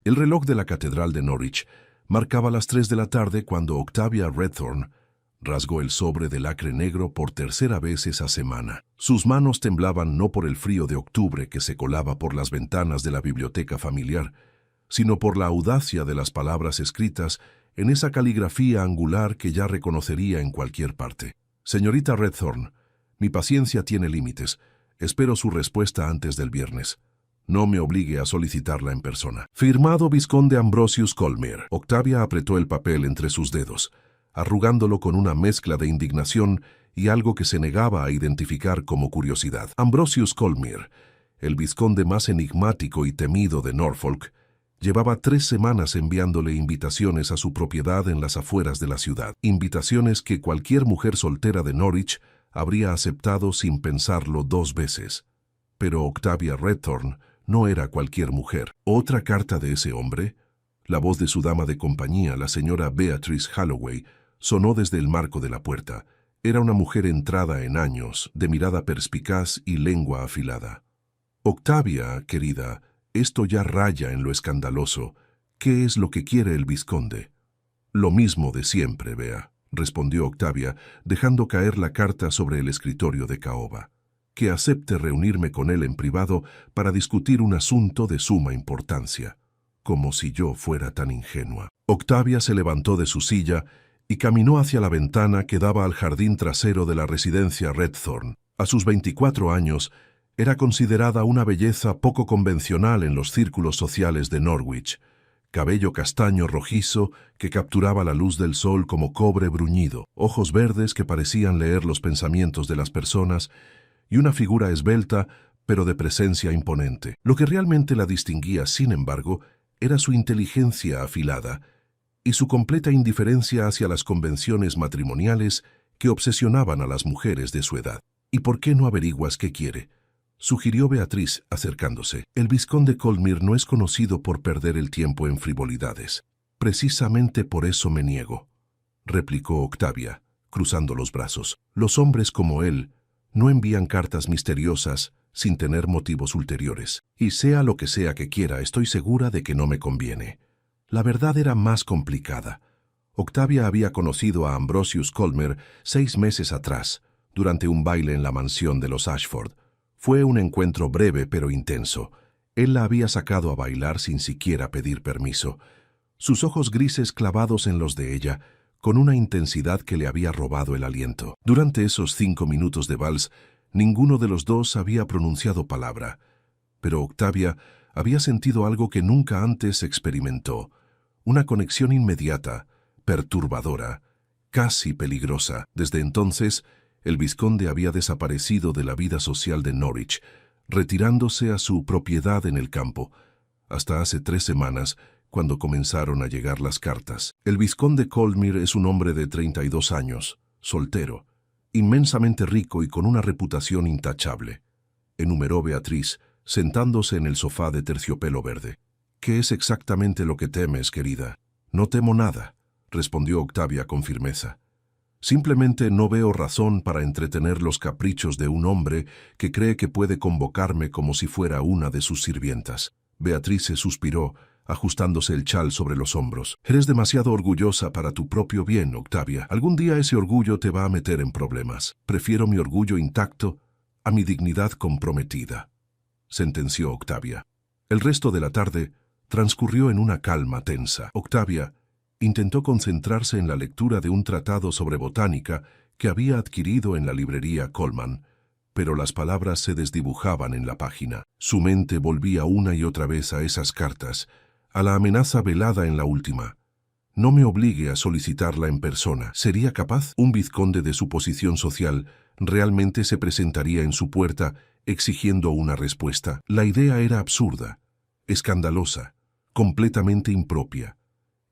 El reloj de la catedral de Norwich marcaba las 3 de la tarde cuando Octavia Redthorne rasgó el sobre de lacre negro por tercera vez esa semana. Sus manos temblaban no por el frío de octubre que se colaba por las ventanas de la biblioteca familiar, sino por la audacia de las palabras escritas en esa caligrafía angular que ya reconocería en cualquier parte. Señorita Redthorne, mi paciencia tiene límites. Espero su respuesta antes del viernes. No me obligue a solicitarla en persona. Firmado Vizconde Ambrosius Colmere. Octavia apretó el papel entre sus dedos, arrugándolo con una mezcla de indignación y algo que se negaba a identificar como curiosidad. Ambrosius Colmere, el vizconde más enigmático y temido de Norfolk, llevaba 3 semanas enviándole invitaciones a su propiedad en las afueras de la ciudad. Invitaciones que cualquier mujer soltera de Norwich habría aceptado sin pensarlo 2 veces. Pero Octavia Redthorne no era cualquier mujer. ¿Otra carta de ese hombre? La voz de su dama de compañía, la señora Beatrice Halloway, sonó desde el marco de la puerta. Era una mujer entrada en años, de mirada perspicaz y lengua afilada. Octavia, querida, esto ya raya en lo escandaloso. ¿Qué es lo que quiere el vizconde? Lo mismo de siempre, Bea, respondió Octavia, dejando caer la carta sobre el escritorio de caoba. Que acepte reunirme con él en privado para discutir un asunto de suma importancia. Como si yo fuera tan ingenua. Octavia se levantó de su silla y caminó hacia la ventana que daba al jardín trasero de la residencia Redthorne. A sus 24 años, era considerada una belleza poco convencional en los círculos sociales de Norwich. Cabello castaño rojizo que capturaba la luz del sol como cobre bruñido, ojos verdes que parecían leer los pensamientos de las personas y una figura esbelta, pero de presencia imponente. Lo que realmente la distinguía, sin embargo, era su inteligencia afilada y su completa indiferencia hacia las convenciones matrimoniales que obsesionaban a las mujeres de su edad. ¿Y por qué no averiguas qué quiere?, sugirió Beatriz, acercándose. El vizconde Colmere no es conocido por perder el tiempo en frivolidades. Precisamente por eso me niego, replicó Octavia, cruzando los brazos. Los hombres como él no envían cartas misteriosas sin tener motivos ulteriores. Y sea lo que sea que quiera, estoy segura de que no me conviene. La verdad era más complicada. Octavia había conocido a Ambrosius Colmere 6 meses atrás, durante un baile en la mansión de los Ashford. Fue un encuentro breve pero intenso. Él la había sacado a bailar sin siquiera pedir permiso. Sus ojos grises clavados en los de ella, con una intensidad que le había robado el aliento. Durante esos 5 minutos de vals, ninguno de los dos había pronunciado palabra. Pero Octavia había sentido algo que nunca antes experimentó. Una conexión inmediata, perturbadora, casi peligrosa. Desde entonces, el vizconde había desaparecido de la vida social de Norwich, retirándose a su propiedad en el campo, hasta hace 3 semanas, cuando comenzaron a llegar las cartas. El vizconde Colmere es un hombre de 32 años, soltero, inmensamente rico y con una reputación intachable, enumeró Beatriz, sentándose en el sofá de terciopelo verde. ¿Qué es exactamente lo que temes, querida? No temo nada, respondió Octavia con firmeza. Simplemente no veo razón para entretener los caprichos de un hombre que cree que puede convocarme como si fuera una de sus sirvientas. Beatriz se suspiró, ajustándose el chal sobre los hombros. Eres demasiado orgullosa para tu propio bien, Octavia. Algún día ese orgullo te va a meter en problemas. Prefiero mi orgullo intacto a mi dignidad comprometida, sentenció Octavia. El resto de la tarde transcurrió en una calma tensa. Octavia intentó concentrarse en la lectura de un tratado sobre botánica que había adquirido en la librería Colman, pero las palabras se desdibujaban en la página. Su mente volvía una y otra vez a esas cartas, a la amenaza velada en la última. No me obligue a solicitarla en persona. ¿Sería capaz? Un vizconde de su posición social realmente se presentaría en su puerta exigiendo una respuesta. La idea era absurda, escandalosa, completamente impropia.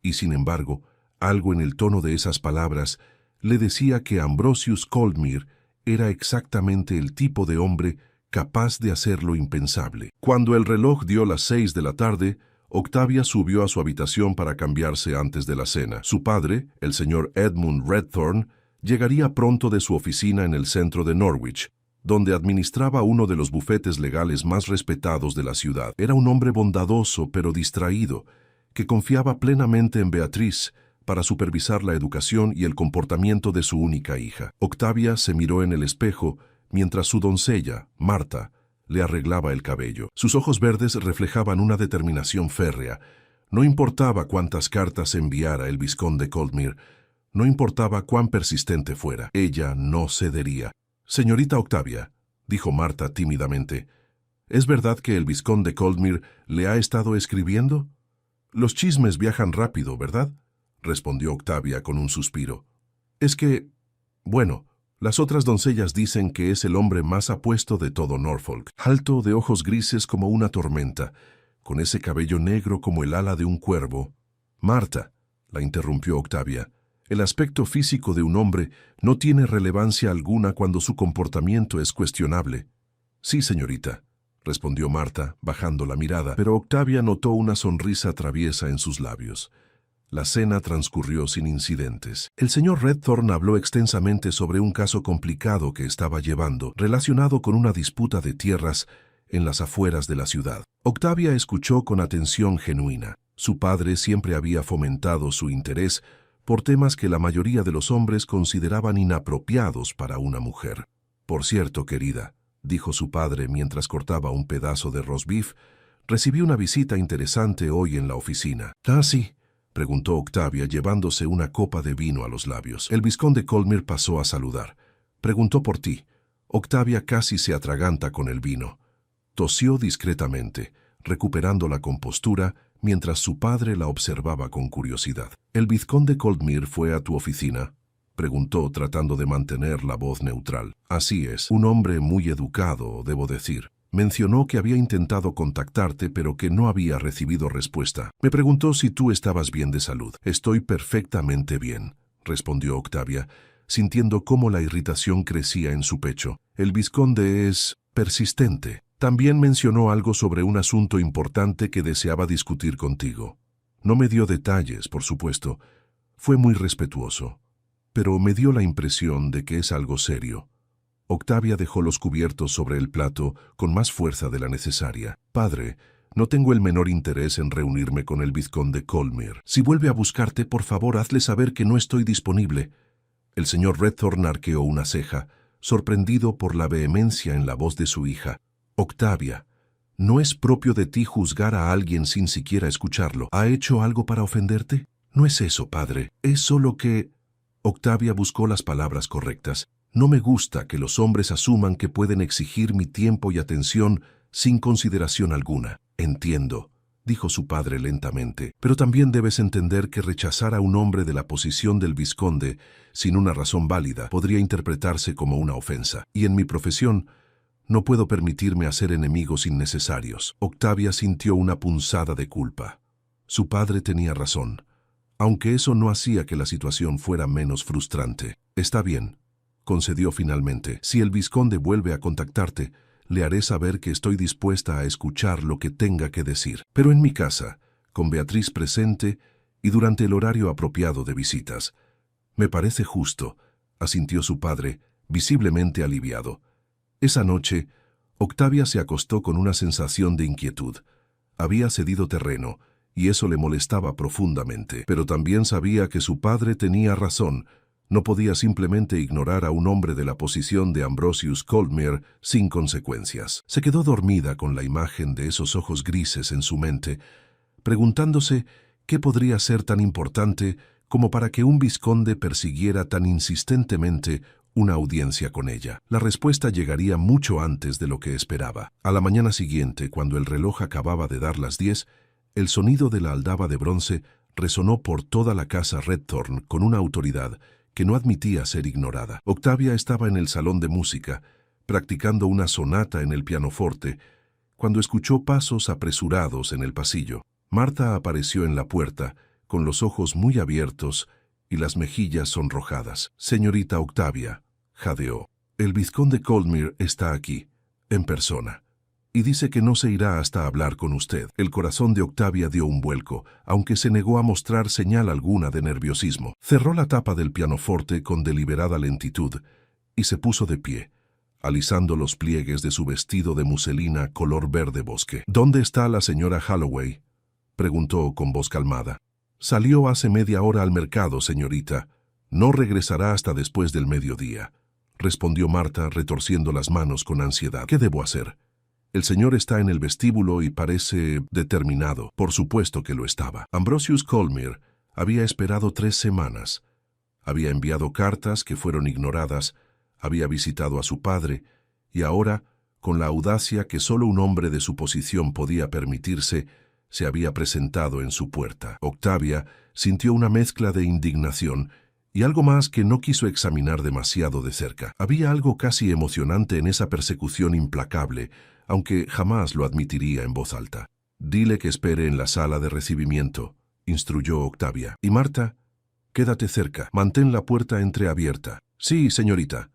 Y sin embargo, algo en el tono de esas palabras le decía que Ambrosius Colmere era exactamente el tipo de hombre capaz de hacer lo impensable. Cuando el reloj dio las 6 de la tarde, Octavia subió a su habitación para cambiarse antes de la cena. Su padre, el señor Edmund Redthorne, llegaría pronto de su oficina en el centro de Norwich, donde administraba uno de los bufetes legales más respetados de la ciudad. Era un hombre bondadoso pero distraído, que confiaba plenamente en Beatriz para supervisar la educación y el comportamiento de su única hija. Octavia se miró en el espejo mientras su doncella, Marta, le arreglaba el cabello. Sus ojos verdes reflejaban una determinación férrea. No importaba cuántas cartas enviara el vizconde Coldmere, no importaba cuán persistente fuera, ella no cedería. «Señorita Octavia», dijo Marta tímidamente, «¿es verdad que el vizconde Coldmere le ha estado escribiendo?» «Los chismes viajan rápido, ¿verdad?», respondió Octavia con un suspiro. «Es que, bueno, las otras doncellas dicen que es el hombre más apuesto de todo Norfolk, alto, de ojos grises como una tormenta, con ese cabello negro como el ala de un cuervo». «Marta», la interrumpió Octavia, «el aspecto físico de un hombre no tiene relevancia alguna cuando su comportamiento es cuestionable». «Sí, señorita», respondió Marta, bajando la mirada, pero Octavia notó una sonrisa traviesa en sus labios. La cena transcurrió sin incidentes. El señor Redthorn habló extensamente sobre un caso complicado que estaba llevando, relacionado con una disputa de tierras en las afueras de la ciudad. Octavia escuchó con atención genuina. Su padre siempre había fomentado su interés por temas que la mayoría de los hombres consideraban inapropiados para una mujer. «Por cierto, querida», dijo su padre mientras cortaba un pedazo de roast beef, «recibí una visita interesante hoy en la oficina». «Ah, sí», preguntó Octavia llevándose una copa de vino a los labios. El vizconde Coldmere pasó a saludar. «Preguntó por ti». Octavia casi se atraganta con el vino. Tosió discretamente, recuperando la compostura, mientras su padre la observaba con curiosidad. «¿El vizconde Coldmere fue a tu oficina?», preguntó tratando de mantener la voz neutral. «Así es, un hombre muy educado, debo decir. Mencionó que había intentado contactarte, pero que no había recibido respuesta. Me preguntó si tú estabas bien de salud». «Estoy perfectamente bien», respondió Octavia, sintiendo cómo la irritación crecía en su pecho. «El vizconde es persistente. También mencionó algo sobre un asunto importante que deseaba discutir contigo. No me dio detalles, por supuesto. Fue muy respetuoso, pero me dio la impresión de que es algo serio». Octavia dejó los cubiertos sobre el plato con más fuerza de la necesaria. «Padre, no tengo el menor interés en reunirme con el vizconde Coldmere. Si vuelve a buscarte, por favor, hazle saber que no estoy disponible». El señor Redthorn arqueó una ceja, sorprendido por la vehemencia en la voz de su hija. «Octavia, no es propio de ti juzgar a alguien sin siquiera escucharlo. ¿Ha hecho algo para ofenderte?» «No es eso, padre. Es solo que...» Octavia buscó las palabras correctas. «No me gusta que los hombres asuman que pueden exigir mi tiempo y atención sin consideración alguna». «Entiendo», dijo su padre lentamente, «pero también debes entender que rechazar a un hombre de la posición del vizconde sin una razón válida podría interpretarse como una ofensa. Y en mi profesión no puedo permitirme hacer enemigos innecesarios». Octavia sintió una punzada de culpa. Su padre tenía razón, aunque eso no hacía que la situación fuera menos frustrante. «Está bien», concedió finalmente. «Si el vizconde vuelve a contactarte, le haré saber que estoy dispuesta a escuchar lo que tenga que decir. Pero en mi casa, con Beatriz presente y durante el horario apropiado de visitas». «Me parece justo», asintió su padre, visiblemente aliviado. Esa noche, Octavia se acostó con una sensación de inquietud. Había cedido terreno, y eso le molestaba profundamente. Pero también sabía que su padre tenía razón. No podía simplemente ignorar a un hombre de la posición de Ambrosius Coldmere sin consecuencias. Se quedó dormida con la imagen de esos ojos grises en su mente, preguntándose qué podría ser tan importante como para que un vizconde persiguiera tan insistentemente una audiencia con ella. La respuesta llegaría mucho antes de lo que esperaba. A la mañana siguiente, cuando el reloj acababa de dar las 10, el sonido de la aldaba de bronce resonó por toda la casa Redthorn con una autoridad que no admitía ser ignorada. Octavia estaba en el salón de música, practicando una sonata en el pianoforte, cuando escuchó pasos apresurados en el pasillo. Marta apareció en la puerta, con los ojos muy abiertos y las mejillas sonrojadas. «Señorita Octavia», jadeó, «el vizconde Coldmere está aquí, en persona, y dice que no se irá hasta hablar con usted». El corazón de Octavia dio un vuelco, aunque se negó a mostrar señal alguna de nerviosismo. Cerró la tapa del pianoforte con deliberada lentitud y se puso de pie, alisando los pliegues de su vestido de muselina color verde bosque. «¿Dónde está la señora Holloway?», preguntó con voz calmada. «Salió hace media hora al mercado, señorita. No regresará hasta después del mediodía», respondió Marta, retorciendo las manos con ansiedad. «¿Qué debo hacer? El señor está en el vestíbulo y parece determinado». Por supuesto que lo estaba. Ambrosius Colmere había esperado 3 semanas. Había enviado cartas que fueron ignoradas, había visitado a su padre, y ahora, con la audacia que solo un hombre de su posición podía permitirse, se había presentado en su puerta. Octavia sintió una mezcla de indignación y algo más que no quiso examinar demasiado de cerca. Había algo casi emocionante en esa persecución implacable, aunque jamás lo admitiría en voz alta. «Dile que espere en la sala de recibimiento», instruyó Octavia. «Y Marta, quédate cerca, mantén la puerta entreabierta». «Sí, señorita».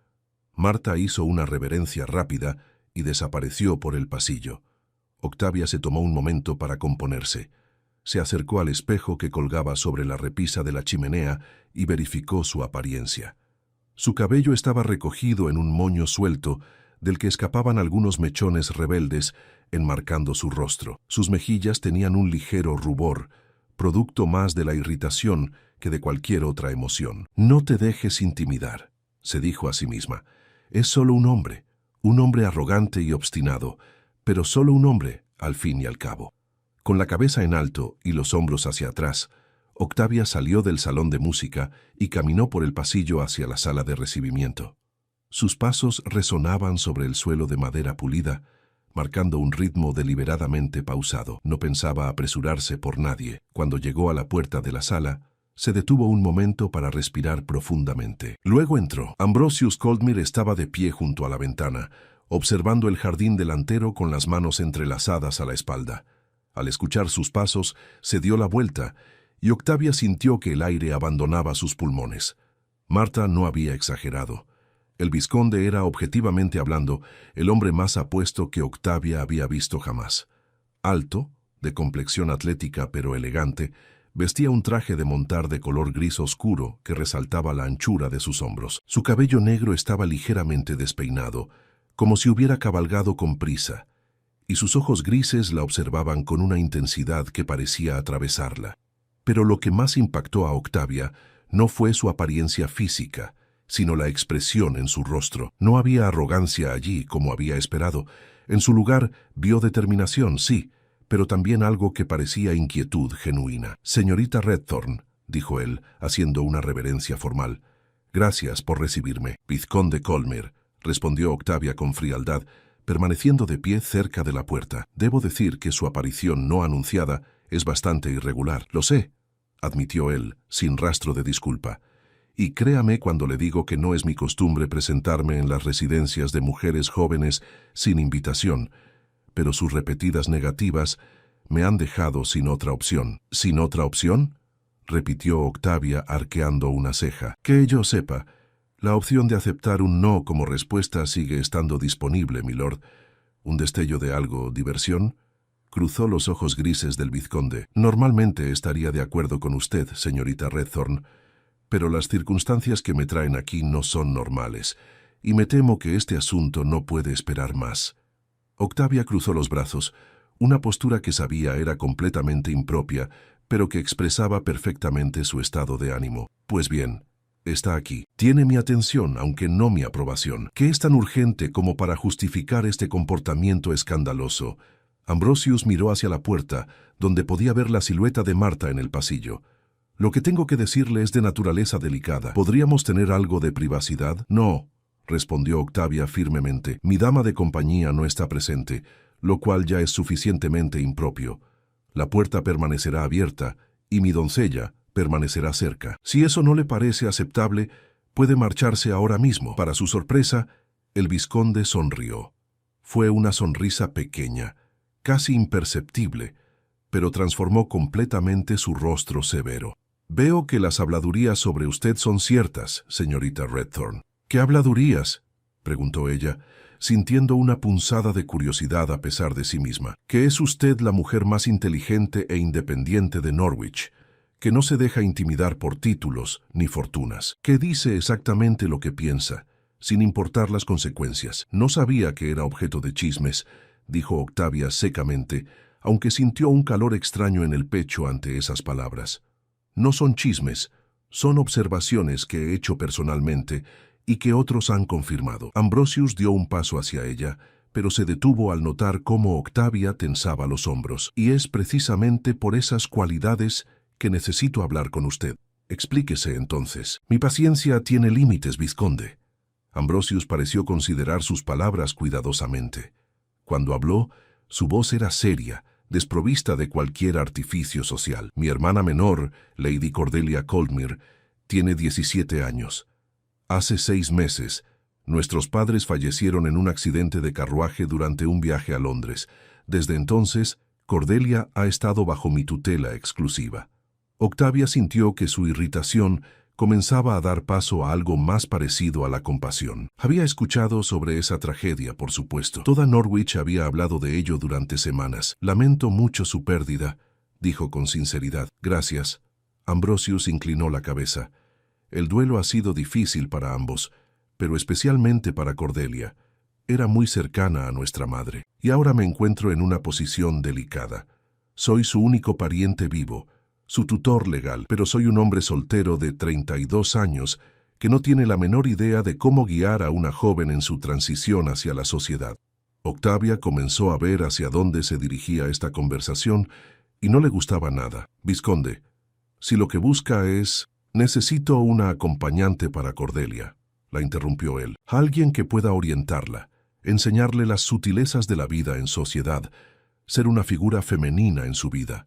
Marta hizo una reverencia rápida y desapareció por el pasillo. Octavia se tomó un momento para componerse. Se acercó al espejo que colgaba sobre la repisa de la chimenea y verificó su apariencia. Su cabello estaba recogido en un moño suelto, del que escapaban algunos mechones rebeldes, enmarcando su rostro. Sus mejillas tenían un ligero rubor, producto más de la irritación que de cualquier otra emoción. «No te dejes intimidar», se dijo a sí misma. «Es solo un hombre arrogante y obstinado, pero solo un hombre, al fin y al cabo». Con la cabeza en alto y los hombros hacia atrás, Octavia salió del salón de música y caminó por el pasillo hacia la sala de recibimiento. Sus pasos resonaban sobre el suelo de madera pulida, marcando un ritmo deliberadamente pausado. No pensaba apresurarse por nadie. Cuando llegó a la puerta de la sala, se detuvo un momento para respirar profundamente. Luego entró. Ambrosius Colmere estaba de pie junto a la ventana, observando el jardín delantero con las manos entrelazadas a la espalda. Al escuchar sus pasos, se dio la vuelta, y Octavia sintió que el aire abandonaba sus pulmones. Marta no había exagerado. El vizconde era, objetivamente hablando, el hombre más apuesto que Octavia había visto jamás. Alto, de complexión atlética pero elegante, vestía un traje de montar de color gris oscuro que resaltaba la anchura de sus hombros. Su cabello negro estaba ligeramente despeinado, como si hubiera cabalgado con prisa, y sus ojos grises la observaban con una intensidad que parecía atravesarla. Pero lo que más impactó a Octavia no fue su apariencia física, sino la expresión en su rostro. No había arrogancia allí, como había esperado. En su lugar vio determinación, sí, pero también algo que parecía inquietud genuina. «Señorita Redthorn», dijo él, haciendo una reverencia formal. «Gracias por recibirme». «Vizconde Colmere», respondió Octavia con frialdad, permaneciendo de pie cerca de la puerta. «Debo decir que su aparición no anunciada es bastante irregular». «Lo sé», admitió él, sin rastro de disculpa. «Y créame cuando le digo que no es mi costumbre presentarme en las residencias de mujeres jóvenes sin invitación, pero sus repetidas negativas me han dejado sin otra opción». «¿Sin otra opción?», repitió Octavia arqueando una ceja. «Que yo sepa, la opción de aceptar un no como respuesta sigue estando disponible, milord». «¿Un destello de algo, diversión?», cruzó los ojos grises del vizconde. «Normalmente estaría de acuerdo con usted, señorita Redthorn, pero las circunstancias que me traen aquí no son normales, y me temo que este asunto no puede esperar más». Octavia cruzó los brazos, una postura que sabía era completamente impropia, pero que expresaba perfectamente su estado de ánimo. «Pues bien, está aquí. Tiene mi atención, aunque no mi aprobación. ¿Qué es tan urgente como para justificar este comportamiento escandaloso?» Ambrosius miró hacia la puerta, donde podía ver la silueta de Marta en el pasillo. «Lo que tengo que decirle es de naturaleza delicada. ¿Podríamos tener algo de privacidad?» «No», respondió Octavia firmemente. «Mi dama de compañía no está presente, lo cual ya es suficientemente impropio. La puerta permanecerá abierta y mi doncella permanecerá cerca. Si eso no le parece aceptable, puede marcharse ahora mismo». Para su sorpresa, el vizconde sonrió. Fue una sonrisa pequeña, casi imperceptible, pero transformó completamente su rostro severo. «Veo que las habladurías sobre usted son ciertas, señorita Redthorn». «¿Qué habladurías?», preguntó ella, sintiendo una punzada de curiosidad a pesar de sí misma. «Que es usted la mujer más inteligente e independiente de Norwich, que no se deja intimidar por títulos ni fortunas, que dice exactamente lo que piensa, sin importar las consecuencias. No sabía que era objeto de chismes, dijo Octavia secamente, aunque sintió un calor extraño en el pecho ante esas palabras. No son chismes, son observaciones que he hecho personalmente y que otros han confirmado. Ambrosius dio un paso hacia ella, pero se detuvo al notar cómo Octavia tensaba los hombros. Y es precisamente por esas cualidades que necesito hablar con usted. Explíquese entonces. Mi paciencia tiene límites, vizconde. Ambrosius pareció considerar sus palabras cuidadosamente. Cuando habló, su voz era seria, desprovista de cualquier artificio social. Mi hermana menor, Lady Cordelia Coldmere, tiene 17 años. Hace 6 meses, nuestros padres fallecieron en un accidente de carruaje durante un viaje a Londres. Desde entonces, Cordelia ha estado bajo mi tutela exclusiva. Octavia sintió que su irritación comenzaba a dar paso a algo más parecido a la compasión. Había escuchado sobre esa tragedia, por supuesto. Toda Norwich había hablado de ello durante semanas. Lamento mucho su pérdida, dijo con sinceridad. Gracias. Ambrosius inclinó la cabeza. El duelo ha sido difícil para ambos, pero especialmente para Cordelia. Era muy cercana a nuestra madre. Y ahora me encuentro en una posición delicada. Soy su único pariente vivo, su tutor legal, pero soy un hombre soltero de 32 años que no tiene la menor idea de cómo guiar a una joven en su transición hacia la sociedad. Octavia comenzó a ver hacia dónde se dirigía esta conversación y no le gustaba nada. Vizconde, si lo que busca es... Necesito una acompañante para Cordelia, la interrumpió él. Alguien que pueda orientarla, enseñarle las sutilezas de la vida en sociedad, ser una figura femenina en su vida.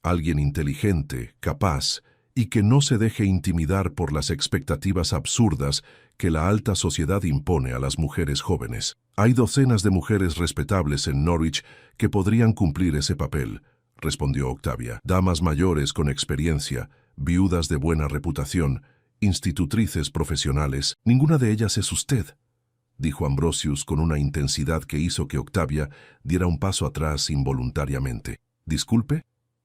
Alguien inteligente, capaz, y que no se deje intimidar por las expectativas absurdas que la alta sociedad impone a las mujeres jóvenes. Hay docenas de mujeres respetables en Norwich que podrían cumplir ese papel, respondió Octavia. Damas mayores con experiencia, viudas de buena reputación, institutrices profesionales. Ninguna de ellas es usted, dijo Ambrosius con una intensidad que hizo que Octavia diera un paso atrás involuntariamente. Disculpe.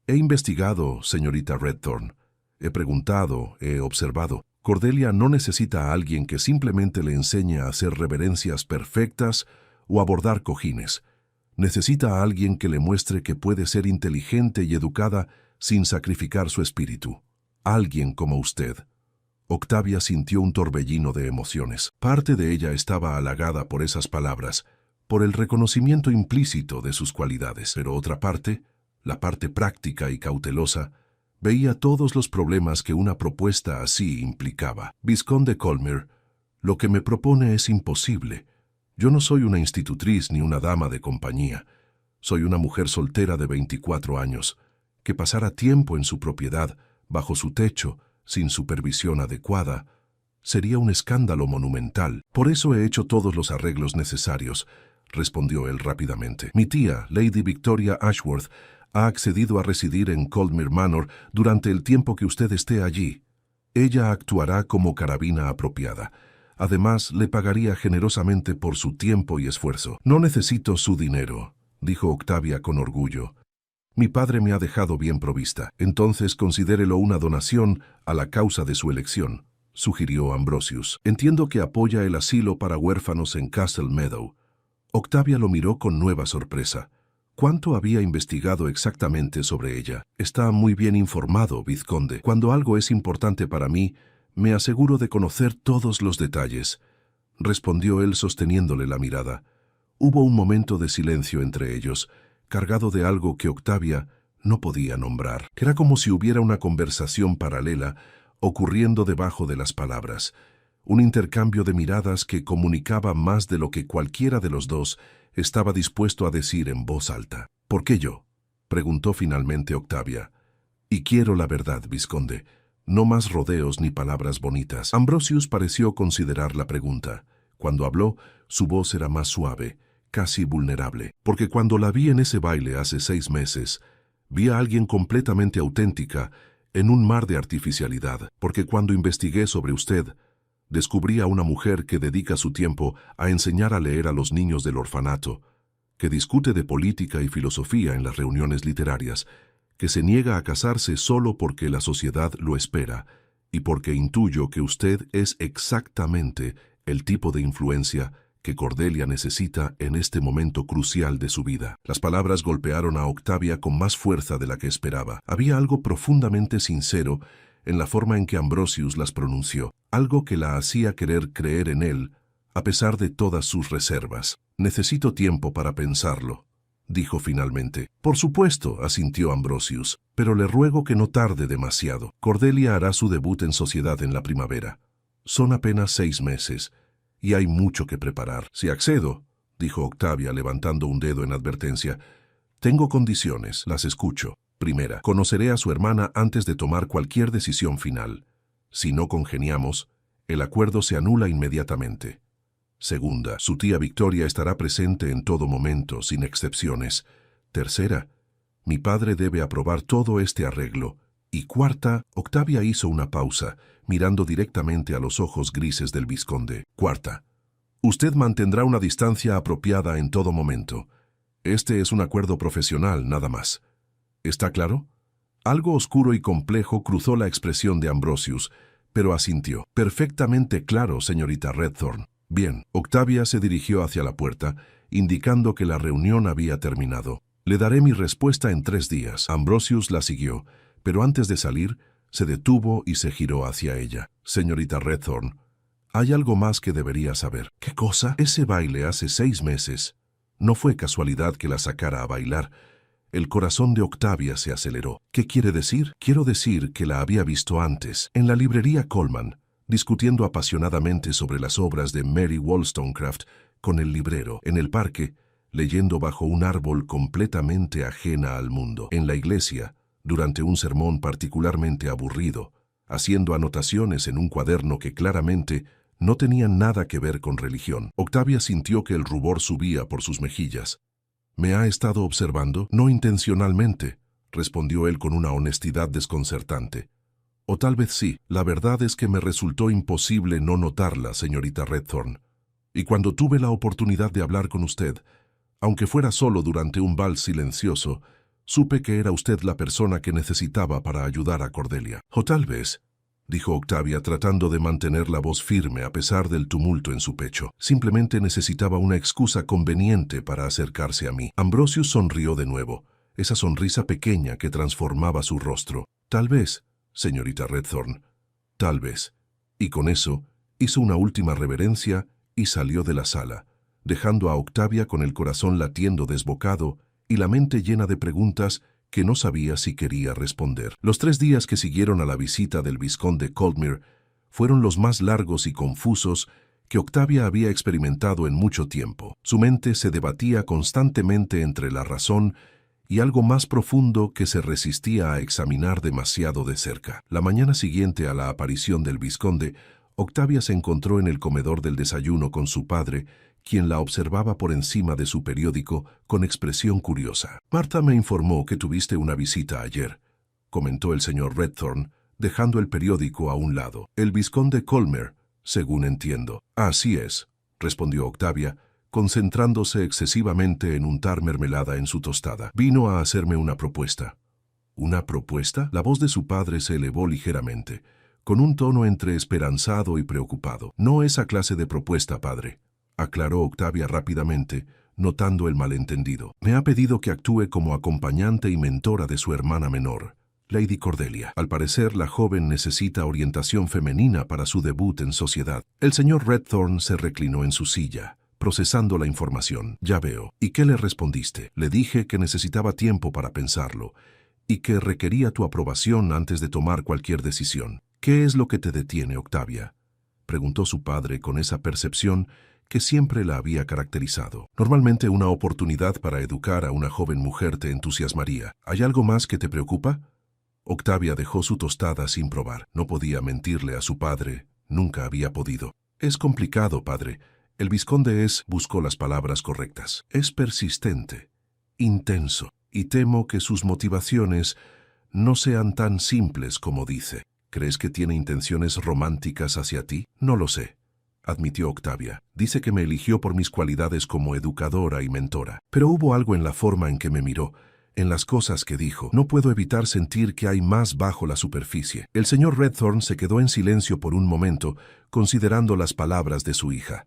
He investigado, señorita Redthorn. He preguntado, he observado. Cordelia no necesita a alguien que simplemente le enseñe a hacer reverencias perfectas o a bordar cojines. Necesita a alguien que le muestre que puede ser inteligente y educada sin sacrificar su espíritu. Alguien como usted. Octavia sintió un torbellino de emociones. Parte de ella estaba halagada por esas palabras, por el reconocimiento implícito de sus cualidades, pero otra parte, la parte práctica y cautelosa, veía todos los problemas que una propuesta así implicaba. Vizconde Coldmere, lo que me propone es imposible. Yo no soy una institutriz ni una dama de compañía. Soy una mujer soltera de 24 años, que pasara tiempo en su propiedad, bajo su techo, sin supervisión adecuada, sería un escándalo monumental. Por eso he hecho todos los arreglos necesarios, respondió él rápidamente. Mi tía, Lady Victoria Ashworth, ha accedido a residir en Coldmere Manor durante el tiempo que usted esté allí. Ella actuará como carabina apropiada. Además, le pagaría generosamente por su tiempo y esfuerzo. No necesito su dinero, dijo Octavia con orgullo. Mi padre me ha dejado bien provista. Entonces considérelo una donación a la causa de su elección, sugirió Ambrosius. Entiendo que apoya el asilo para huérfanos en Castle Meadow. Octavia lo miró con nueva sorpresa. ¿Cuánto había investigado exactamente sobre ella? Está muy bien informado, vizconde. Cuando algo es importante para mí, me aseguro de conocer todos los detalles, respondió él sosteniéndole la mirada. Hubo un momento de silencio entre ellos, cargado de algo que Octavia no podía nombrar. Era como si hubiera una conversación paralela ocurriendo debajo de las palabras, un intercambio de miradas que comunicaba más de lo que cualquiera de los dos estaba dispuesto a decir en voz alta. ¿Por qué yo?, preguntó finalmente Octavia. Y quiero la verdad, vizconde. No más rodeos ni palabras bonitas. Ambrosius pareció considerar la pregunta. Cuando habló, su voz era más suave, casi vulnerable. Porque cuando la vi en ese baile hace 6 meses, vi a alguien completamente auténtica en un mar de artificialidad. Porque cuando investigué sobre usted, descubrí a una mujer que dedica su tiempo a enseñar a leer a los niños del orfanato, que discute de política y filosofía en las reuniones literarias, que se niega a casarse solo porque la sociedad lo espera y porque intuyo que usted es exactamente el tipo de influencia que Cordelia necesita en este momento crucial de su vida. Las palabras golpearon a Octavia con más fuerza de la que esperaba. Había algo profundamente sincero en la forma en que Ambrosius las pronunció, algo que la hacía querer creer en él, a pesar de todas sus reservas. «Necesito tiempo para pensarlo», dijo finalmente. «Por supuesto», asintió Ambrosius, «pero le ruego que no tarde demasiado. Cordelia hará su debut en sociedad en la primavera. Son apenas 6 meses, y hay mucho que preparar». «Si accedo», dijo Octavia levantando un dedo en advertencia, «tengo condiciones, las escucho. Primera, conoceré a su hermana antes de tomar cualquier decisión final. Si no congeniamos, el acuerdo se anula inmediatamente. Segunda, su tía Victoria estará presente en todo momento, sin excepciones. Tercera, mi padre debe aprobar todo este arreglo. Y cuarta, Octavia hizo una pausa, mirando directamente a los ojos grises del vizconde. Cuarta, usted mantendrá una distancia apropiada en todo momento. Este es un acuerdo profesional, nada más. ¿Está claro? Algo oscuro y complejo cruzó la expresión de Ambrosius, pero asintió. «Perfectamente claro, señorita Redthorn». «Bien». Octavia se dirigió hacia la puerta, indicando que la reunión había terminado. «Le daré mi respuesta en 3 días». Ambrosius la siguió, pero antes de salir, se detuvo y se giró hacia ella. «Señorita Redthorn, hay algo más que debería saber». «¿Qué cosa?» «Ese baile hace 6 meses. No fue casualidad que la sacara a bailar». El corazón de Octavia se aceleró. «¿Qué quiere decir?» «Quiero decir que la había visto antes, en la librería Coleman, discutiendo apasionadamente sobre las obras de Mary Wollstonecraft con el librero, en el parque, leyendo bajo un árbol completamente ajena al mundo, en la iglesia, durante un sermón particularmente aburrido, haciendo anotaciones en un cuaderno que claramente no tenían nada que ver con religión». Octavia sintió que el rubor subía por sus mejillas. «¿Me ha estado observando?» «No intencionalmente», respondió él con una honestidad desconcertante. «O tal vez sí. La verdad es que me resultó imposible no notarla, señorita Redthorn. Y cuando tuve la oportunidad de hablar con usted, aunque fuera solo durante un vals silencioso, supe que era usted la persona que necesitaba para ayudar a Cordelia». «O tal vez», dijo Octavia tratando de mantener la voz firme a pesar del tumulto en su pecho. «Simplemente necesitaba una excusa conveniente para acercarse a mí». Ambrosius sonrió de nuevo, esa sonrisa pequeña que transformaba su rostro. «Tal vez, señorita Redthorn, tal vez». Y con eso, hizo una última reverencia y salió de la sala, dejando a Octavia con el corazón latiendo desbocado y la mente llena de preguntas que no sabía si quería responder. Los 3 días que siguieron a la visita del vizconde Coldmere fueron los más largos y confusos que Octavia había experimentado en mucho tiempo. Su mente se debatía constantemente entre la razón y algo más profundo que se resistía a examinar demasiado de cerca. La mañana siguiente a la aparición del vizconde, Octavia se encontró en el comedor del desayuno con su padre, quien la observaba por encima de su periódico con expresión curiosa. «Marta me informó que tuviste una visita ayer», comentó el señor Redthorn, dejando el periódico a un lado. «El vizconde Coldmere, según entiendo». «Así es», respondió Octavia, concentrándose excesivamente en untar mermelada en su tostada. «Vino a hacerme una propuesta». «¿Una propuesta?» La voz de su padre se elevó ligeramente, con un tono entre esperanzado y preocupado. «Noesa clase de propuesta, padre», aclaró Octavia rápidamente, notando el malentendido. «Me ha pedido que actúe como acompañante y mentora de su hermana menor, Lady Cordelia. Al parecer, la joven necesita orientación femenina para su debut en sociedad». El señor Redthorn se reclinó en su silla, procesando la información. «Ya veo. ¿Y qué le respondiste?» «Le dije que necesitaba tiempo para pensarlo y que requería tu aprobación antes de tomar cualquier decisión». «¿Qué es lo que te detiene, Octavia?», preguntó su padre con esa percepción que siempre la había caracterizado. «Normalmente una oportunidad para educar a una joven mujer te entusiasmaría. ¿Hay algo más que te preocupa?» Octavia dejó su tostada sin probar. No podía mentirle a su padre, nunca había podido. «Es complicado, padre. El vizconde buscó las palabras correctas. Es persistente, intenso, y temo que sus motivaciones no sean tan simples como dice». «¿Crees que tiene intenciones románticas hacia ti?» «No lo sé», admitió Octavia. «Dice que me eligió por mis cualidades como educadora y mentora. Pero hubo algo en la forma en que me miró, en las cosas que dijo. No puedo evitar sentir que hay más bajo la superficie. El señor Redthorn se quedó en silencio por un momento, considerando las palabras de su hija.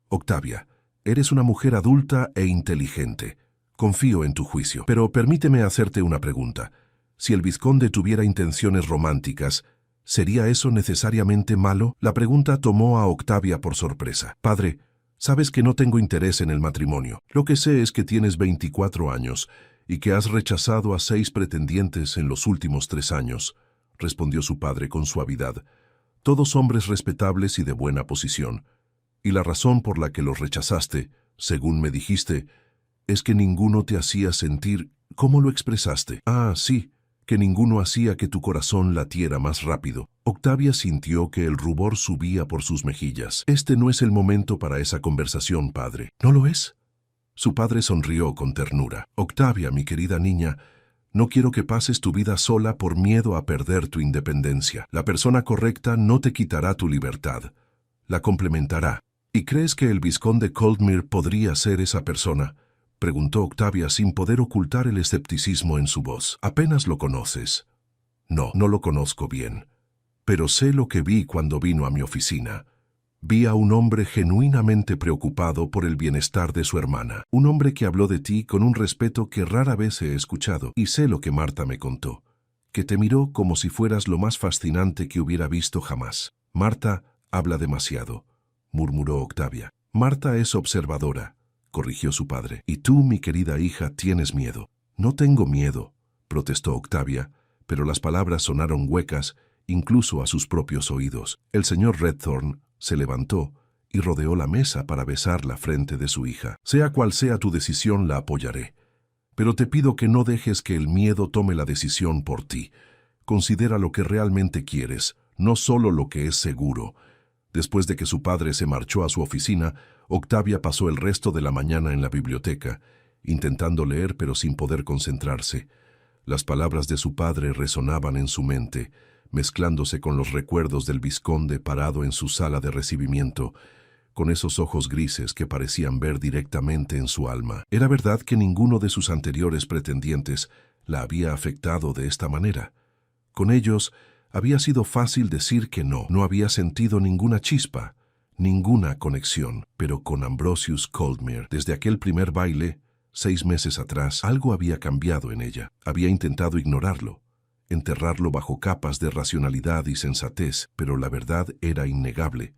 Octavia, eres una mujer adulta e inteligente. Confío en tu juicio. Pero permíteme hacerte una pregunta. Si el vizconde tuviera intenciones románticas, ¿sería eso necesariamente malo? La pregunta tomó a Octavia por sorpresa. Padre, sabes que no tengo interés en el matrimonio. Lo que sé es que tienes 24 años y que has rechazado a 6 pretendientes en los últimos 3 años, respondió su padre con suavidad. Todos hombres respetables y de buena posición. Y la razón por la que los rechazaste, según me dijiste, es que ninguno te hacía sentir... ¿Cómo lo expresaste? Ah, sí, que ninguno hacía que tu corazón latiera más rápido. Octavia sintió que el rubor subía por sus mejillas. Este no es el momento para esa conversación, padre. ¿No lo es? Su padre sonrió con ternura. Octavia, mi querida niña, no quiero que pases tu vida sola por miedo a perder tu independencia. La persona correcta no te quitará tu libertad. La complementará. ¿Y crees que el vizconde Coldmere podría ser esa persona?, preguntó Octavia sin poder ocultar el escepticismo en su voz. ¿Apenas lo conoces? No, no lo conozco bien. Pero sé lo que vi cuando vino a mi oficina. Vi a un hombre genuinamente preocupado por el bienestar de su hermana. Un hombre que habló de ti con un respeto que rara vez he escuchado. Y sé lo que Marta me contó. Que te miró como si fueras lo más fascinante que hubiera visto jamás. Marta habla demasiado, murmuró Octavia. Marta es observadora, corrigió su padre. Y tú, mi querida hija, tienes miedo. No tengo miedo, protestó Octavia, pero las palabras sonaron huecas, incluso a sus propios oídos. El señor Redthorn se levantó y rodeó la mesa para besar la frente de su hija. Sea cual sea tu decisión, la apoyaré. Pero te pido que no dejes que el miedo tome la decisión por ti. Considera lo que realmente quieres, no solo lo que es seguro. Después de que su padre se marchó a su oficina, Octavia pasó el resto de la mañana en la biblioteca, intentando leer pero sin poder concentrarse. Las palabras de su padre resonaban en su mente, mezclándose con los recuerdos del vizconde parado en su sala de recibimiento, con esos ojos grises que parecían ver directamente en su alma. Era verdad que ninguno de sus anteriores pretendientes la había afectado de esta manera. Con ellos había sido fácil decir que no había sentido ninguna chispa, ninguna conexión, pero con Ambrosius Coldmere, desde aquel primer baile, 6 meses atrás, algo había cambiado en ella. Había intentado ignorarlo, enterrarlo bajo capas de racionalidad y sensatez, pero la verdad era innegable.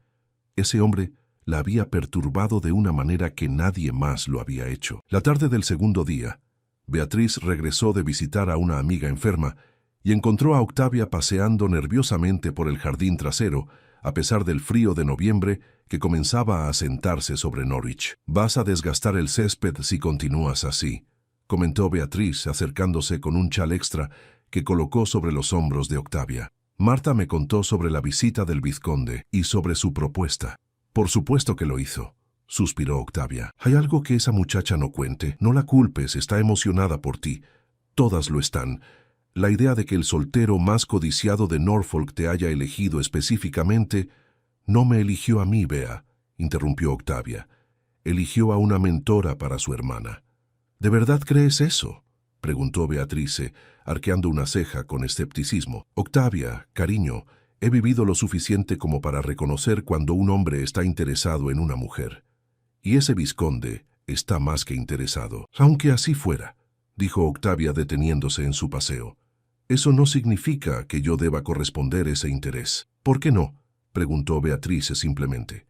Ese hombre la había perturbado de una manera que nadie más lo había hecho. La tarde del segundo día, Beatriz regresó de visitar a una amiga enferma y encontró a Octavia paseando nerviosamente por el jardín trasero, a pesar del frío de noviembre que comenzaba a asentarse sobre Norwich. «Vas a desgastar el césped si continúas así», comentó Beatriz, acercándose con un chal extra que colocó sobre los hombros de Octavia. «Marta me contó sobre la visita del vizconde y sobre su propuesta». «Por supuesto que lo hizo», suspiró Octavia. «Hay algo que esa muchacha no cuente. No la culpes, está emocionada por ti. Todas lo están. La idea de que el soltero más codiciado de Norfolk te haya elegido específicamente...» «No me eligió a mí, Bea», interrumpió Octavia. «Eligió a una mentora para su hermana». «¿De verdad crees eso?», preguntó Beatrice, arqueando una ceja con escepticismo. «Octavia, cariño, he vivido lo suficiente como para reconocer cuando un hombre está interesado en una mujer. Y ese vizconde está más que interesado». «Aunque así fuera», dijo Octavia deteniéndose en su paseo. «Eso no significa que yo deba corresponder ese interés». «¿Por qué no?», preguntó Beatrice simplemente.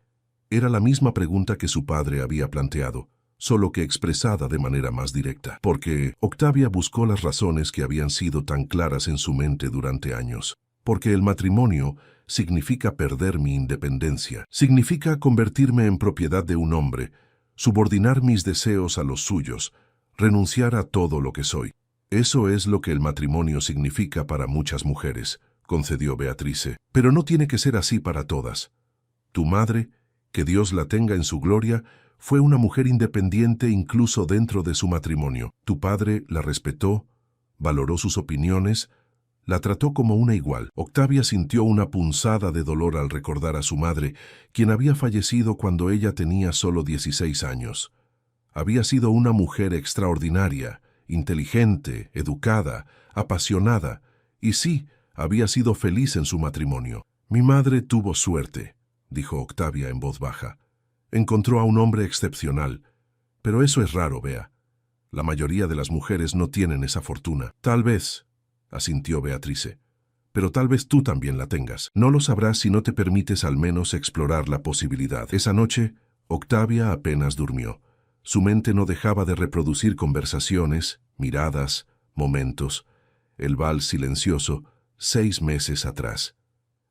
Era la misma pregunta que su padre había planteado, solo que expresada de manera más directa. Porque Octavia buscó las razones que habían sido tan claras en su mente durante años. Porque el matrimonio significa perder mi independencia. Significa convertirme en propiedad de un hombre, subordinar mis deseos a los suyos, renunciar a todo lo que soy. Eso es lo que el matrimonio significa para muchas mujeres, concedió Beatrice. Pero no tiene que ser así para todas. Tu madre, que Dios la tenga en su gloria, fue una mujer independiente incluso dentro de su matrimonio. Tu padre la respetó, valoró sus opiniones, la trató como una igual. Octavia sintió una punzada de dolor al recordar a su madre, quien había fallecido cuando ella tenía solo 16 años. Había sido una mujer extraordinaria, inteligente, educada, apasionada, y sí, había sido feliz en su matrimonio. «Mi madre tuvo suerte», dijo Octavia en voz baja. «Encontró a un hombre excepcional. Pero eso es raro, Bea. La mayoría de las mujeres no tienen esa fortuna». «Tal vez», asintió Beatrice. «Pero tal vez tú también la tengas. No lo sabrás si no te permites al menos explorar la posibilidad». Esa noche, Octavia apenas durmió. Su mente no dejaba de reproducir conversaciones, miradas, momentos. El vals silencioso, 6 meses atrás.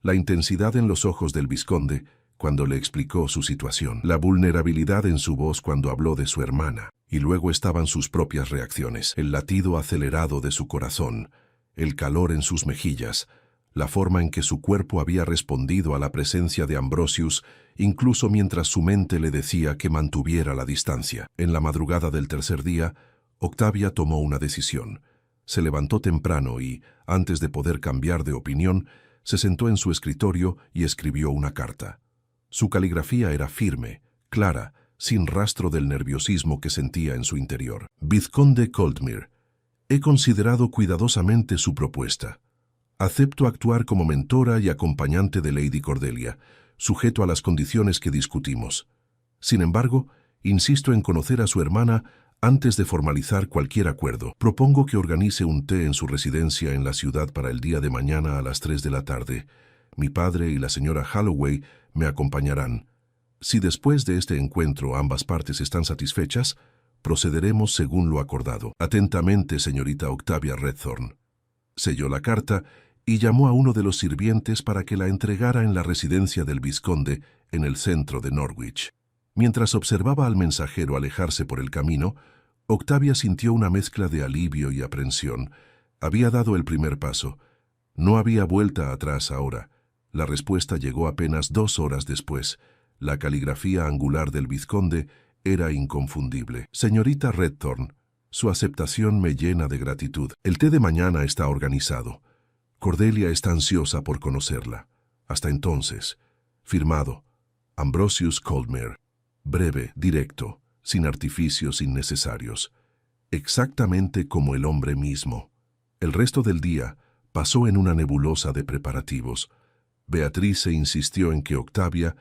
La intensidad en los ojos del vizconde cuando le explicó su situación. La vulnerabilidad en su voz cuando habló de su hermana. Y luego estaban sus propias reacciones. El latido acelerado de su corazón, el calor en sus mejillas, la forma en que su cuerpo había respondido a la presencia de Ambrosius, incluso mientras su mente le decía que mantuviera la distancia. En la madrugada del tercer día, Octavia tomó una decisión. Se levantó temprano y, antes de poder cambiar de opinión, se sentó en su escritorio y escribió una carta. Su caligrafía era firme, clara, sin rastro del nerviosismo que sentía en su interior. Vizconde Coldmere, he considerado cuidadosamente su propuesta. Acepto actuar como mentora y acompañante de Lady Cordelia, sujeto a las condiciones que discutimos. Sin embargo, insisto en conocer a su hermana antes de formalizar cualquier acuerdo. Propongo que organice un té en su residencia en la ciudad para el día de mañana a las 3 de la tarde. Mi padre y la señora Holloway me acompañarán. Si después de este encuentro ambas partes están satisfechas, procederemos según lo acordado. Atentamente, señorita Octavia Redthorn. Selló la carta y llamó a uno de los sirvientes para que la entregara en la residencia del vizconde en el centro de Norwich. Mientras observaba al mensajero alejarse por el camino, Octavia sintió una mezcla de alivio y aprensión. Había dado el primer paso. No había vuelta atrás ahora. La respuesta llegó apenas 2 horas después. La caligrafía angular del vizconde era inconfundible. Señorita Redthorn, su aceptación me llena de gratitud. El té de mañana está organizado. Cordelia está ansiosa por conocerla. Hasta entonces. Firmado. Ambrosius Coldmere. Breve, directo, sin artificios innecesarios. Exactamente como el hombre mismo. El resto del día pasó en una nebulosa de preparativos. Beatrice insistió en que Octavia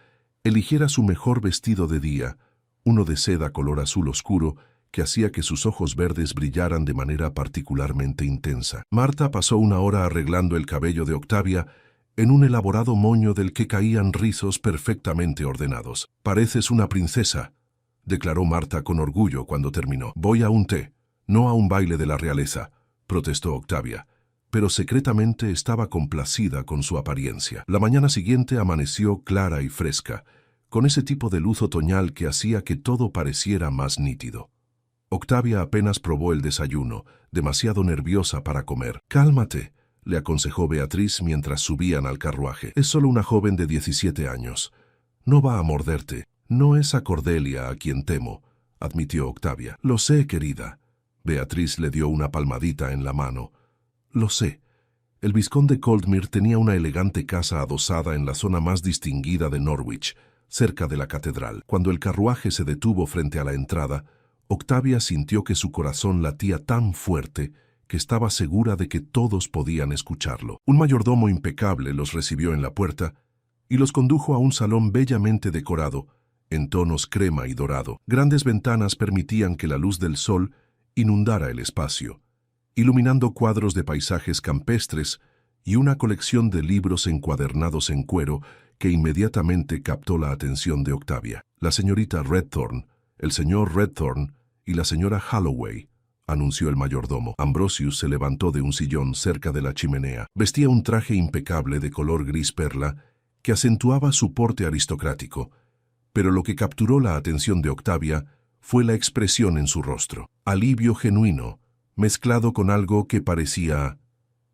eligiera su mejor vestido de día, uno de seda color azul oscuro que hacía que sus ojos verdes brillaran de manera particularmente intensa. Marta pasó una hora arreglando el cabello de Octavia en un elaborado moño del que caían rizos perfectamente ordenados. «Pareces una princesa», declaró Marta con orgullo cuando terminó. «Voy a un té, no a un baile de la realeza», protestó Octavia, pero secretamente estaba complacida con su apariencia. La mañana siguiente amaneció clara y fresca, con ese tipo de luz otoñal que hacía que todo pareciera más nítido. Octavia apenas probó el desayuno, demasiado nerviosa para comer. «Cálmate», le aconsejó Beatriz mientras subían al carruaje. «Es solo una joven de 17 años. No va a morderte. No es a Cordelia a quien temo», admitió Octavia. «Lo sé, querida». Beatriz le dio una palmadita en la mano. «Lo sé. El vizconde Coldmere tenía una elegante casa adosada en la zona más distinguida de Norwich, cerca de la catedral. Cuando el carruaje se detuvo frente a la entrada, Octavia sintió que su corazón latía tan fuerte que estaba segura de que todos podían escucharlo. Un mayordomo impecable los recibió en la puerta y los condujo a un salón bellamente decorado, en tonos crema y dorado. Grandes ventanas permitían que la luz del sol inundara el espacio, iluminando cuadros de paisajes campestres y una colección de libros encuadernados en cuero que inmediatamente captó la atención de Octavia. La señorita Redthorn, el señor Redthorn y la señora Holloway, anunció el mayordomo. Ambrosius se levantó de un sillón cerca de la chimenea. Vestía un traje impecable de color gris perla que acentuaba su porte aristocrático, pero lo que capturó la atención de Octavia fue la expresión en su rostro. Alivio genuino, mezclado con algo que parecía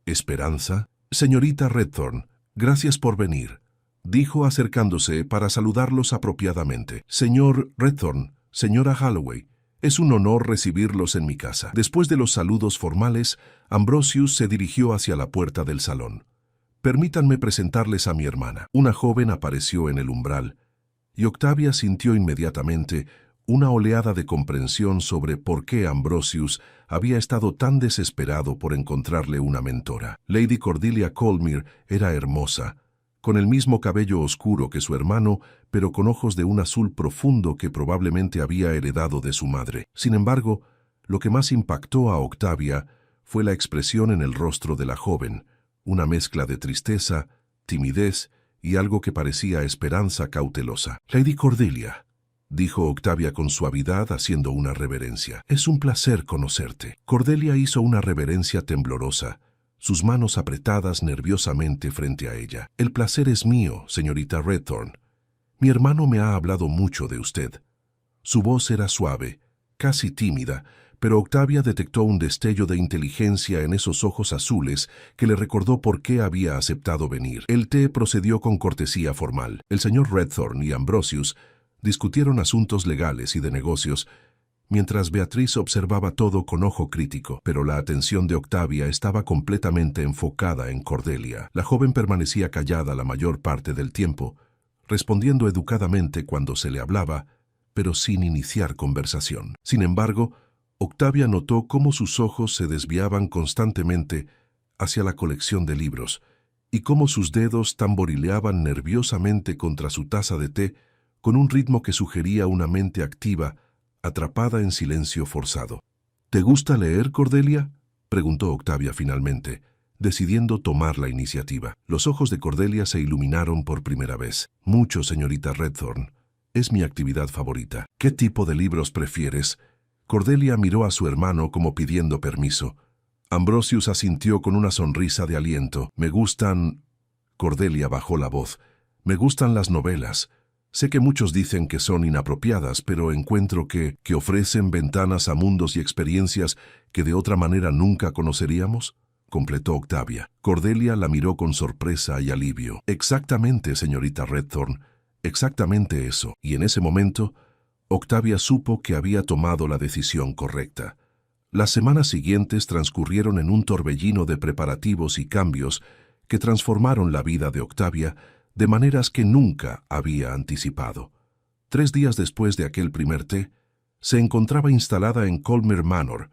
esperanza. «Señorita Redthorn, gracias por venir», dijo acercándose para saludarlos apropiadamente. «Señor Redthorn, señora Holloway, es un honor recibirlos en mi casa». Después de los saludos formales, Ambrosius se dirigió hacia la puerta del salón. «Permítanme presentarles a mi hermana». Una joven apareció en el umbral, y Octavia sintió inmediatamente una oleada de comprensión sobre por qué Ambrosius había estado tan desesperado por encontrarle una mentora. Lady Cordelia Colmere era hermosa, con el mismo cabello oscuro que su hermano, pero con ojos de un azul profundo que probablemente había heredado de su madre. Sin embargo, lo que más impactó a Octavia fue la expresión en el rostro de la joven, una mezcla de tristeza, timidez y algo que parecía esperanza cautelosa. «Lady Cordelia», dijo Octavia con suavidad, haciendo una reverencia. «Es un placer conocerte». Cordelia hizo una reverencia temblorosa, sus manos apretadas nerviosamente frente a ella. «El placer es mío, señorita Redthorn. Mi hermano me ha hablado mucho de usted». Su voz era suave, casi tímida, pero Octavia detectó un destello de inteligencia en esos ojos azules que le recordó por qué había aceptado venir. El té procedió con cortesía formal. El señor Redthorn y Ambrosius discutieron asuntos legales y de negocios, mientras Beatriz observaba todo con ojo crítico, pero la atención de Octavia estaba completamente enfocada en Cordelia. La joven permanecía callada la mayor parte del tiempo, respondiendo educadamente cuando se le hablaba, pero sin iniciar conversación. Sin embargo, Octavia notó cómo sus ojos se desviaban constantemente hacia la colección de libros y cómo sus dedos tamborileaban nerviosamente contra su taza de té con un ritmo que sugería una mente activa, atrapada en silencio forzado. «¿Te gusta leer, Cordelia?», preguntó Octavia finalmente, decidiendo tomar la iniciativa. Los ojos de Cordelia se iluminaron por primera vez. «Mucho, señorita Redthorn. Es mi actividad favorita». «¿Qué tipo de libros prefieres?». Cordelia miró a su hermano como pidiendo permiso. Ambrosius asintió con una sonrisa de aliento. «Me gustan...». Cordelia bajó la voz. «Me gustan las novelas. Sé que muchos dicen que son inapropiadas, pero encuentro que ofrecen ventanas a mundos y experiencias que de otra manera nunca conoceríamos», completó Octavia. Cordelia la miró con sorpresa y alivio. «Exactamente, señorita Redthorn, exactamente eso». Y en ese momento, Octavia supo que había tomado la decisión correcta. Las semanas siguientes transcurrieron en un torbellino de preparativos y cambios que transformaron la vida de Octavia de maneras que nunca había anticipado. 3 días después de aquel primer té, se encontraba instalada en Colmere Manor,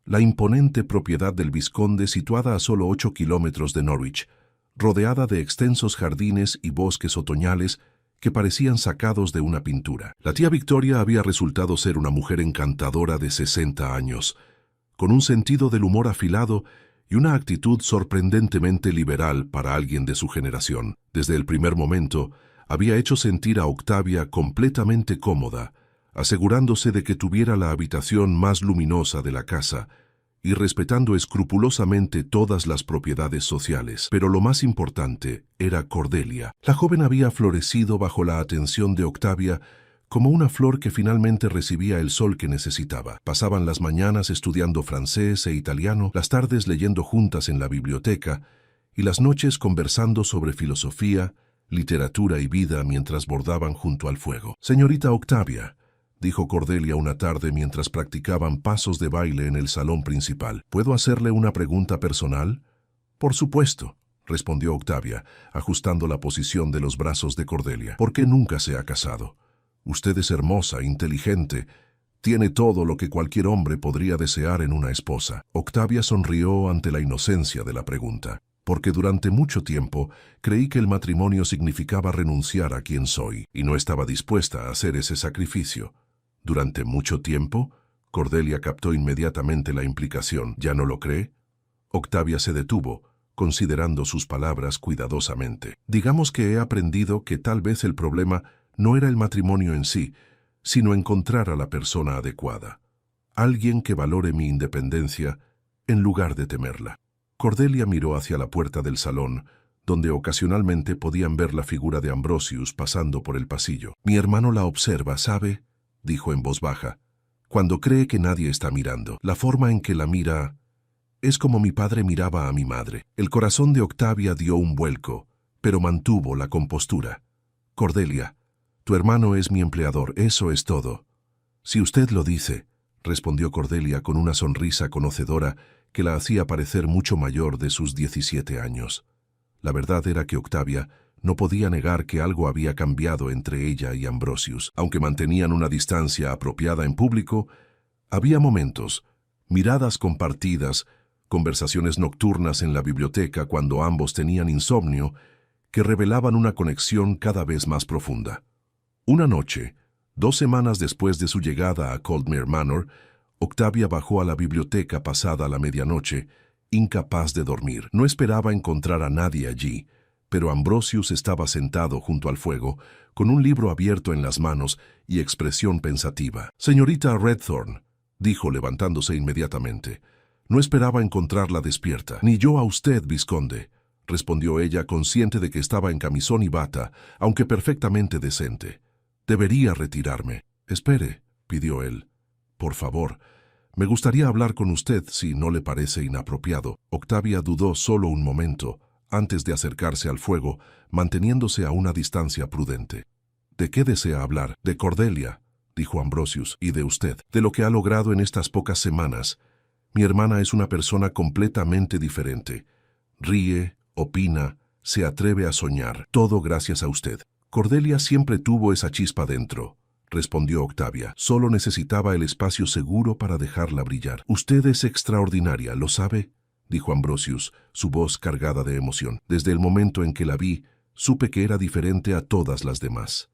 la imponente propiedad del vizconde situada a solo 8 kilómetros de Norwich, rodeada de extensos jardines y bosques otoñales que parecían sacados de una pintura. La tía Victoria había resultado ser una mujer encantadora de 60 años, con un sentido del humor afilado y una actitud sorprendentemente liberal para alguien de su generación. Desde el primer momento, había hecho sentir a Octavia completamente cómoda, asegurándose de que tuviera la habitación más luminosa de la casa y respetando escrupulosamente todas las propiedades sociales. Pero lo más importante era Cordelia. La joven había florecido bajo la atención de Octavia como una flor que finalmente recibía el sol que necesitaba. Pasaban las mañanas estudiando francés e italiano, las tardes leyendo juntas en la biblioteca y las noches conversando sobre filosofía, literatura y vida mientras bordaban junto al fuego. «Señorita Octavia», dijo Cordelia una tarde mientras practicaban pasos de baile en el salón principal, «¿puedo hacerle una pregunta personal?». «Por supuesto», respondió Octavia, ajustando la posición de los brazos de Cordelia. «¿Por qué nunca se ha casado? Usted es hermosa, inteligente, tiene todo lo que cualquier hombre podría desear en una esposa». Octavia sonrió ante la inocencia de la pregunta. «Porque durante mucho tiempo creí que el matrimonio significaba renunciar a quien soy, y no estaba dispuesta a hacer ese sacrificio». «¿Durante mucho tiempo?». Cordelia captó inmediatamente la implicación. «¿Ya no lo cree?». Octavia se detuvo, considerando sus palabras cuidadosamente. «Digamos que he aprendido que tal vez el problema no era el matrimonio en sí, sino encontrar a la persona adecuada. Alguien que valore mi independencia en lugar de temerla». Cordelia miró hacia la puerta del salón, donde ocasionalmente podían ver la figura de Ambrosius pasando por el pasillo. «Mi hermano la observa, ¿sabe?», dijo en voz baja, «cuando cree que nadie está mirando. La forma en que la mira es como mi padre miraba a mi madre». El corazón de Octavia dio un vuelco, pero mantuvo la compostura. «Cordelia, tu hermano es mi empleador, eso es todo». «Si usted lo dice», respondió Cordelia con una sonrisa conocedora que la hacía parecer mucho mayor de sus 17 años. La verdad era que Octavia No podía negar que algo había cambiado entre ella y Ambrosius. Aunque mantenían una distancia apropiada en público, había momentos, miradas compartidas, conversaciones nocturnas en la biblioteca cuando ambos tenían insomnio, que revelaban una conexión cada vez más profunda. Una noche, 2 semanas después de su llegada a Coldmere Manor, Octavia bajó a la biblioteca pasada la medianoche, incapaz de dormir. No esperaba encontrar a nadie allí, pero Ambrosius estaba sentado junto al fuego, con un libro abierto en las manos y expresión pensativa. «Señorita Redthorn», dijo levantándose inmediatamente. «No esperaba encontrarla despierta». «Ni yo a usted, vizconde», respondió ella, consciente de que estaba en camisón y bata, aunque perfectamente decente. «Debería retirarme». «Espere», pidió él. «Por favor, me gustaría hablar con usted si no le parece inapropiado». Octavia dudó solo un momento, antes de acercarse al fuego, manteniéndose a una distancia prudente. «¿De qué desea hablar?» «De Cordelia», dijo Ambrosius, «y de usted, de lo que ha logrado en estas pocas semanas. Mi hermana es una persona completamente diferente. Ríe, opina, se atreve a soñar, todo gracias a usted». «Cordelia siempre tuvo esa chispa dentro», respondió Octavia. «Solo necesitaba el espacio seguro para dejarla brillar». «Usted es extraordinaria, ¿lo sabe?», dijo Ambrosius, su voz cargada de emoción. «Desde el momento en que la vi, supe que era diferente a todas las demás.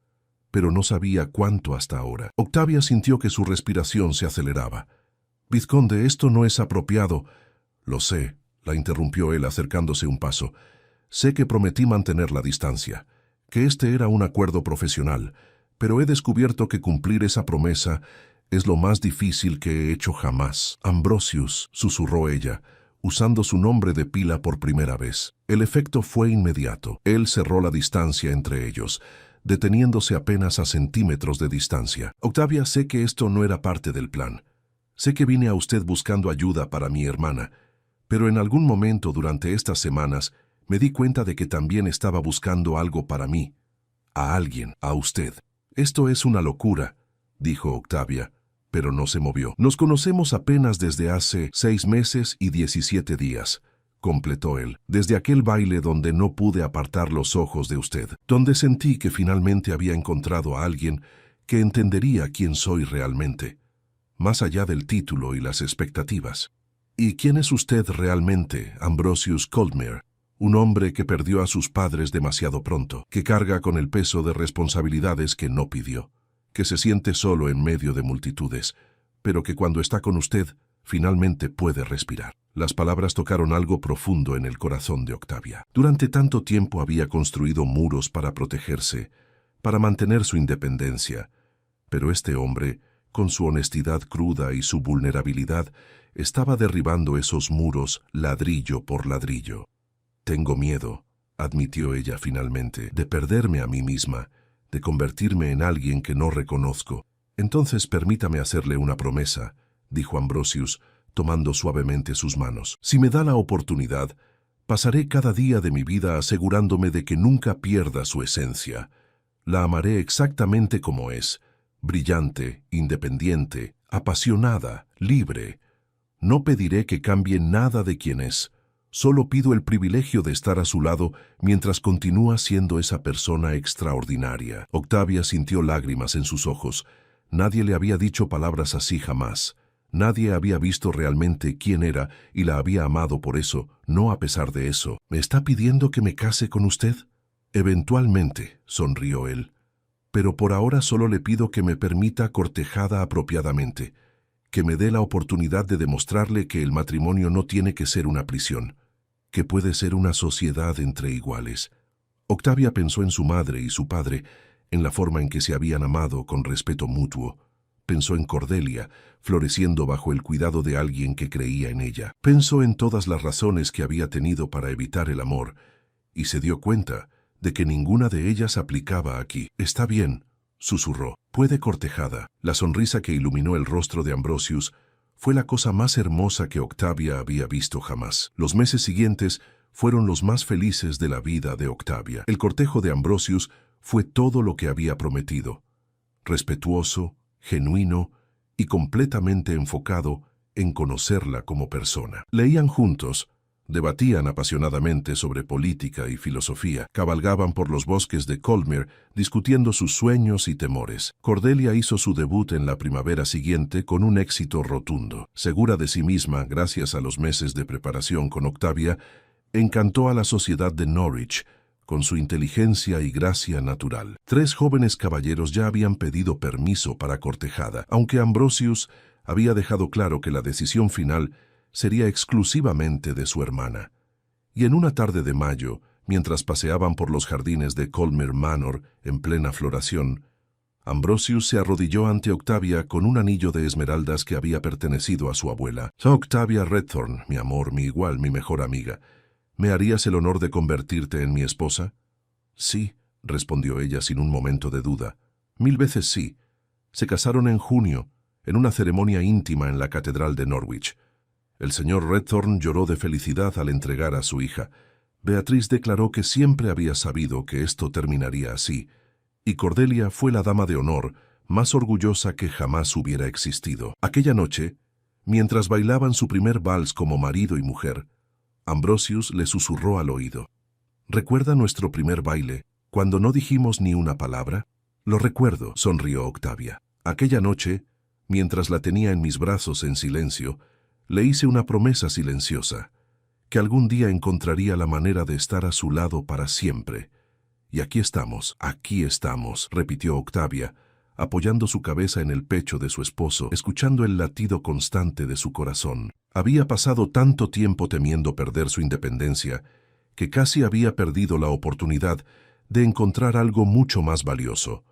Pero no sabía cuánto hasta ahora». Octavia sintió que su respiración se aceleraba. «Vizconde, esto no es apropiado». «Lo sé», la interrumpió él acercándose un paso. «Sé que prometí mantener la distancia, que este era un acuerdo profesional, pero he descubierto que cumplir esa promesa es lo más difícil que he hecho jamás». «Ambrosius», susurró ella, usando su nombre de pila por primera vez. El efecto fue inmediato. Él cerró la distancia entre ellos, deteniéndose apenas a centímetros de distancia. «Octavia, sé que esto no era parte del plan. Sé que vine a usted buscando ayuda para mi hermana, pero en algún momento durante estas semanas me di cuenta de que también estaba buscando algo para mí, a alguien, a usted». «Esto es una locura», dijo Octavia, pero no se movió. «Nos conocemos apenas desde hace 6 meses y 17 días», completó él. «Desde aquel baile donde no pude apartar los ojos de usted, donde sentí que finalmente había encontrado a alguien que entendería quién soy realmente, más allá del título y las expectativas». «¿Y quién es usted realmente, Ambrosius Coldmere? Un hombre que perdió a sus padres demasiado pronto, que carga con el peso de responsabilidades que no pidió, que se siente solo en medio de multitudes, pero que cuando está con usted, finalmente puede respirar». Las palabras tocaron algo profundo en el corazón de Octavia. Durante tanto tiempo había construido muros para protegerse, para mantener su independencia, pero este hombre, con su honestidad cruda y su vulnerabilidad, estaba derribando esos muros ladrillo por ladrillo. «Tengo miedo», admitió ella finalmente, «de perderme a mí misma, de convertirme en alguien que no reconozco». «Entonces permítame hacerle una promesa», dijo Ambrosius, tomando suavemente sus manos. «Si me da la oportunidad, pasaré cada día de mi vida asegurándome de que nunca pierda su esencia. La amaré exactamente como es, brillante, independiente, apasionada, libre. No pediré que cambie nada de quien es. Solo pido el privilegio de estar a su lado mientras continúa siendo esa persona extraordinaria». Octavia sintió lágrimas en sus ojos. Nadie le había dicho palabras así jamás. Nadie había visto realmente quién era y la había amado por eso, no a pesar de eso. «¿Me está pidiendo que me case con usted?» «Eventualmente», sonrió él. «Pero por ahora solo le pido que me permita cortejada apropiadamente, que me dé la oportunidad de demostrarle que el matrimonio no tiene que ser una prisión, que puede ser una sociedad entre iguales». Octavia pensó en su madre y su padre, en la forma en que se habían amado con respeto mutuo. Pensó en Cordelia, floreciendo bajo el cuidado de alguien que creía en ella. Pensó en todas las razones que había tenido para evitar el amor, y se dio cuenta de que ninguna de ellas aplicaba aquí. «Está bien», susurró. «Puede cortejada». La sonrisa que iluminó el rostro de Ambrosius fue la cosa más hermosa que Octavia había visto jamás. Los meses siguientes fueron los más felices de la vida de Octavia. El cortejo de Ambrosius fue todo lo que había prometido. Respetuoso, genuino y completamente enfocado en conocerla como persona. Leían juntos, Debatían apasionadamente sobre política y filosofía, cabalgaban por los bosques de Colmere discutiendo sus sueños y temores. Cordelia hizo su debut en la primavera siguiente con un éxito rotundo. Segura de sí misma, gracias a los meses de preparación con Octavia, encantó a la sociedad de Norwich con su inteligencia y gracia natural. 3 jóvenes caballeros ya habían pedido permiso para cortejada, aunque Ambrosius había dejado claro que la decisión final sería exclusivamente de su hermana. Y en una tarde de mayo, mientras paseaban por los jardines de Colmere Manor en plena floración, Ambrosius se arrodilló ante Octavia con un anillo de esmeraldas que había pertenecido a su abuela. «Octavia Redthorn, mi amor, mi igual, mi mejor amiga, ¿me harías el honor de convertirte en mi esposa?» «Sí», respondió ella sin un momento de duda. «1000 veces sí». Se casaron en junio, en una ceremonia íntima en la Catedral de Norwich. El señor Redthorn lloró de felicidad al entregar a su hija. Beatriz declaró que siempre había sabido que esto terminaría así, y Cordelia fue la dama de honor más orgullosa que jamás hubiera existido. Aquella noche, mientras bailaban su primer vals como marido y mujer, Ambrosius le susurró al oído: «¿Recuerda nuestro primer baile, cuando no dijimos ni una palabra?» «Lo recuerdo», sonrió Octavia. «Aquella noche, mientras la tenía en mis brazos en silencio, le hice una promesa silenciosa, que algún día encontraría la manera de estar a su lado para siempre. Y aquí estamos», repitió Octavia, apoyando su cabeza en el pecho de su esposo, escuchando el latido constante de su corazón. Había pasado tanto tiempo temiendo perder su independencia, que casi había perdido la oportunidad de encontrar algo mucho más valioso: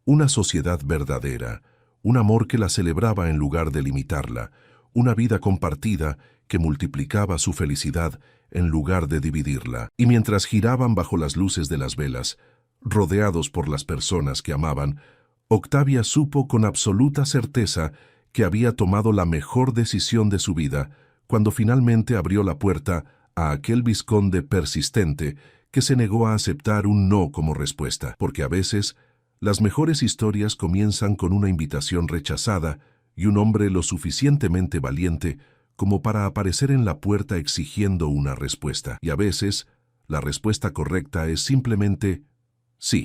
una sociedad verdadera, un amor que la celebraba en lugar de limitarla, una vida compartida que multiplicaba su felicidad en lugar de dividirla. Y mientras giraban bajo las luces de las velas, rodeados por las personas que amaban, Octavia supo con absoluta certeza que había tomado la mejor decisión de su vida cuando finalmente abrió la puerta a aquel vizconde persistente que se negó a aceptar un no como respuesta, porque a veces las mejores historias comienzan con una invitación rechazada y un hombre lo suficientemente valiente como para aparecer en la puerta exigiendo una respuesta. Y a veces, la respuesta correcta es simplemente sí.